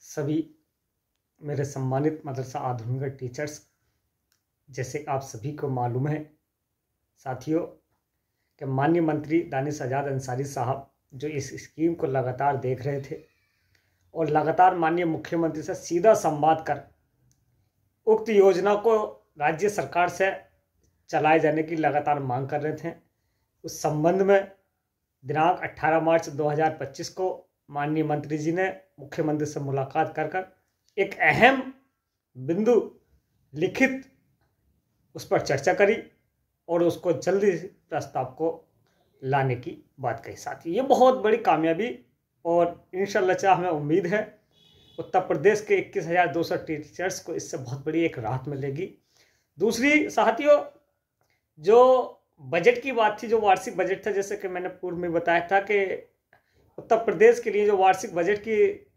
सभी मेरे सम्मानित मदरसा आधुनिक टीचर्स, जैसे आप सभी को मालूम है साथियों कि माननीय मंत्री दानिश आज़ाद अंसारी साहब जो इस स्कीम को लगातार देख रहे थे और लगातार माननीय मुख्यमंत्री से सीधा संवाद कर उक्त योजना को राज्य सरकार से चलाए जाने की लगातार मांग कर रहे थे। उस संबंध में दिनांक 18 मार्च 2025 को माननीय मंत्री जी ने मुख्यमंत्री से मुलाकात कर एक अहम बिंदु लिखित उस पर चर्चा करी और उसको जल्दी प्रस्ताव को लाने की बात कही। साथ ही ये बहुत बड़ी कामयाबी और इंशाअल्लाह हमें उम्मीद है उत्तर प्रदेश के 21,200 टीचर्स को इससे बहुत बड़ी एक राहत मिलेगी। दूसरी साथियों, जो बजट की बात थी, जो वार्षिक बजट था, जैसे कि मैंने पूर्व में बताया था कि उत्तर प्रदेश के लिए जो वार्षिक बजट की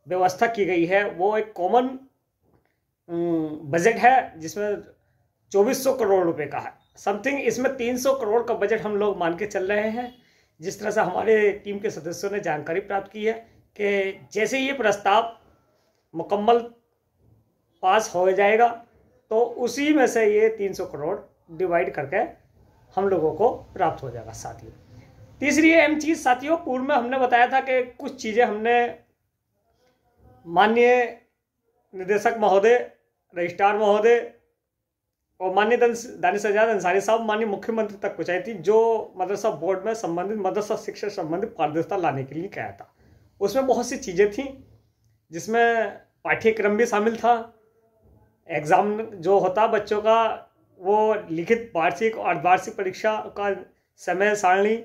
व्यवस्था की गई है वो एक कॉमन बजट है जिसमें 2400 करोड़ रुपए का है समथिंग। इसमें 300 करोड़ का बजट हम लोग मान के चल रहे हैं। जिस तरह से हमारे टीम के सदस्यों ने जानकारी प्राप्त की है कि जैसे ये प्रस्ताव मुकम्मल पास हो जाएगा तो उसी में से ये 300 करोड़ डिवाइड करके हम लोगों को प्राप्त हो जाएगा। साथियों, तीसरी अहम चीज़ साथियों, पूर्व में हमने बताया था कि कुछ चीज़ें हमने माननीय निदेशक महोदय, रजिस्ट्रार महोदय और माननीय दानिश आज़ाद अंसारी साहब माननीय मुख्यमंत्री तक पहुँचाई थी, जो मदरसा बोर्ड में संबंधित मदरसा शिक्षा संबंधित पारदर्शिता लाने के लिए कहा था। उसमें बहुत सी चीज़ें थीं जिसमें पाठ्यक्रम भी शामिल था, एग्ज़ाम जो होता बच्चों का वो लिखित वार्षिक और अर्धवार्षिक परीक्षा का समय सारणी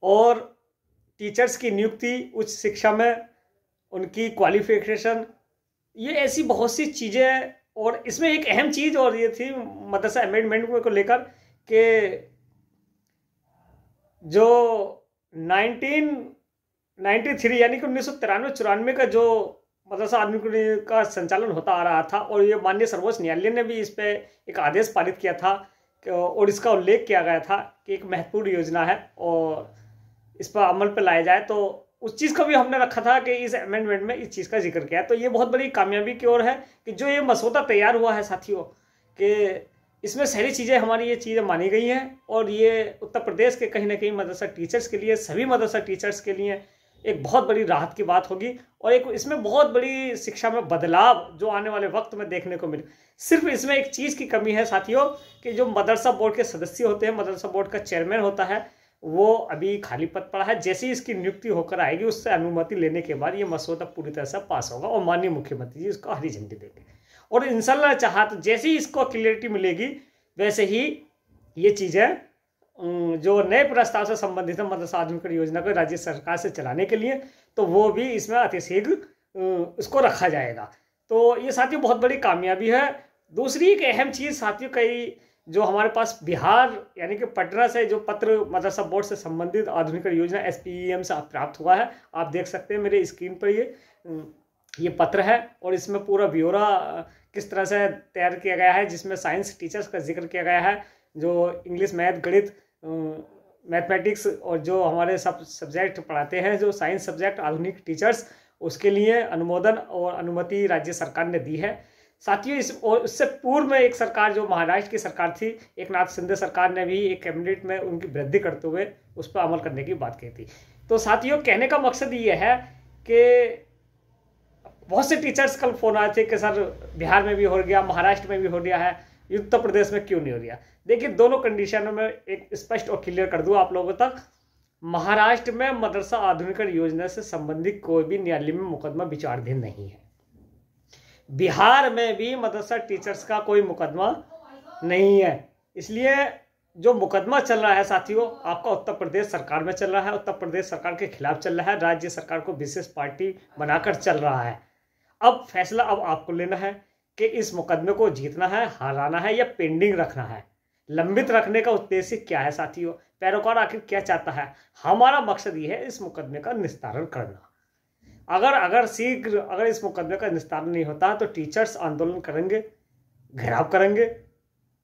और टीचर्स की नियुक्ति उच्च शिक्षा में उनकी क्वालिफिकेशन, ये ऐसी बहुत सी चीज़ें। और इसमें एक अहम चीज़ और ये थी मदरसा अमेंडमेंट को लेकर कि जो 1993 यानी कि 1993-94 का जो मदरसा आधुनिक का संचालन होता आ रहा था और ये माननीय सर्वोच्च न्यायालय ने भी इस पर एक आदेश पारित किया था और इसका उल्लेख किया गया था कि एक महत्वपूर्ण योजना है और इस पर अमल पर लाया जाए, तो उस चीज़ का भी हमने रखा था कि इस अमेंडमेंट में इस चीज़ का जिक्र किया। तो ये बहुत बड़ी कामयाबी की ओर है कि जो ये मसौदा तैयार हुआ है साथियों, कि इसमें सारी चीज़ें हमारी ये चीज़ें मानी गई हैं और ये उत्तर प्रदेश के कहीं ना कहीं मदरसा टीचर्स के लिए, सभी मदरसा टीचर्स के लिए एक बहुत बड़ी राहत की बात होगी और एक इसमें बहुत बड़ी शिक्षा में बदलाव जो आने वाले वक्त में देखने को मिले। सिर्फ इसमें एक चीज़ की कमी है साथियों कि जो मदरसा बोर्ड के सदस्य होते हैं, मदरसा बोर्ड का चेयरमैन होता है, वो अभी खाली पद पड़ा है। जैसे ही इसकी नियुक्ति होकर आएगी उससे अनुमति लेने के बाद ये मसौदा पूरी तरह से पास होगा और माननीय मुख्यमंत्री जी इसको हरी झंडी देंगे और इंशाल्लाह चाहा तो जैसे ही इसको क्लियरिटी मिलेगी वैसे ही ये चीज़ें जो नए प्रस्ताव से संबंधित है मदरसा आधुनिक योजना को राज्य सरकार से चलाने के लिए, तो वो भी इसमें अतिशीघ्र इसको रखा जाएगा। तो ये साथियों बहुत बड़ी कामयाबी है। दूसरी एक अहम चीज़ साथियों, कई जो हमारे पास बिहार यानी कि पटना से जो पत्र मदरसा बोर्ड से संबंधित आधुनिक योजना SPEM से प्राप्त हुआ है, आप देख सकते हैं मेरे स्क्रीन पर ये पत्र है और इसमें पूरा ब्यौरा किस तरह से तैयार किया गया है, जिसमें साइंस टीचर्स का जिक्र किया गया है, जो इंग्लिश, मैथ, गणित, मैथमेटिक्स और जो हमारे सब सब्जेक्ट पढ़ाते हैं, जो साइंस सब्जेक्ट आधुनिक टीचर्स, उसके लिए अनुमोदन और अनुमति राज्य सरकार ने दी है। साथियों उससे पूर्व में एक सरकार जो महाराष्ट्र की सरकार थी, एकनाथ शिंदे सरकार ने भी एक कैबिनेट में उनकी वृद्धि करते हुए उस पर अमल करने की बात कही थी। तो साथियों कहने का मकसद ये है कि बहुत से टीचर्स कल फोन आए थे कि सर बिहार में भी हो गया, महाराष्ट्र में भी हो गया है, उत्तर प्रदेश में क्यों नहीं हो रहा। देखिए दोनों कंडीशनों में एक स्पष्ट और क्लियर कर दूँ आप लोगों तक। महाराष्ट्र में मदरसा आधुनिकीकरण योजना से संबंधित कोई भी न्यायालय में मुकदमा विचाराधीन नहीं है। बिहार में भी मदरसा टीचर्स का कोई मुकदमा नहीं है। इसलिए जो मुकदमा चल रहा है साथियों आपका उत्तर प्रदेश सरकार में चल रहा है, उत्तर प्रदेश सरकार के खिलाफ चल रहा है, राज्य सरकार को विशेष पार्टी बनाकर चल रहा है। अब फैसला अब आपको लेना है कि इस मुकदमे को जीतना है, हराना है या पेंडिंग रखना है। लंबित रखने का उद्देश्य क्या है साथियों, पैरोकार आखिर क्या चाहता है? हमारा मकसद ये है इस मुकदमे का निस्तारण करना। अगर शीघ्र अगर इस मुकदमे का निस्तारण नहीं होता तो टीचर्स आंदोलन करेंगे, घेराव करेंगे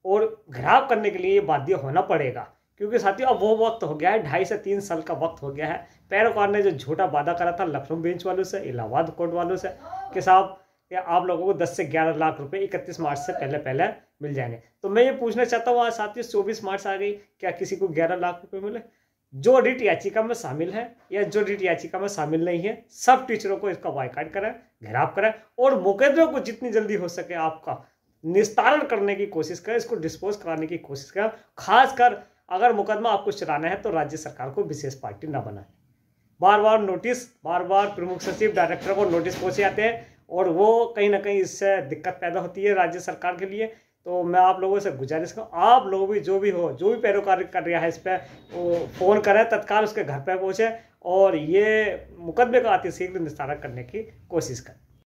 और घेराव करने के लिए बाध्य होना पड़ेगा, क्योंकि साथियों अब वो वक्त हो गया है, 2.5 से 3 साल का वक्त हो गया है। पैरोकार ने जो झूठा वादा करा था लखनऊ बेंच वालों से, इलाहाबाद कोर्ट वालों से कि साहब या आप लोगों को 10 से 11 लाख रुपए 31 मार्च से पहले पहले मिल जाएंगे। तो मैं ये पूछना चाहता हूँ आज साथियों 24 मार्च आ गई, क्या किसी को 11 लाख रुपए मिले? जो रिट याचिका में शामिल है या जो रिट याचिका में शामिल नहीं है, सब टीचरों को इसका बायकॉट करें, घेराव करें और मुकदमे को जितनी जल्दी हो सके आपका निस्तारण करने की कोशिश करें, इसको डिस्पोज कराने की कोशिश करें। खासकर अगर मुकदमा आपको चलाना है तो राज्य सरकार को विशेष पार्टी ना बनाए। बार बार नोटिस, बार बार प्रमुख सचिव डायरेक्टर को नोटिस पहुंचे जाते हैं और वो कहीं ना कहीं इससे दिक्कत पैदा होती है राज्य सरकार के लिए। तो मैं आप लोगों से गुजारिश करूँ, आप लोग भी जो भी हो, जो भी पैरोकारी कर रहा है इस पर वो फ़ोन करें, तत्काल उसके घर पर पहुँचे और ये मुकदमे का अतिशीघ्र निस्तारण करने की कोशिश करें।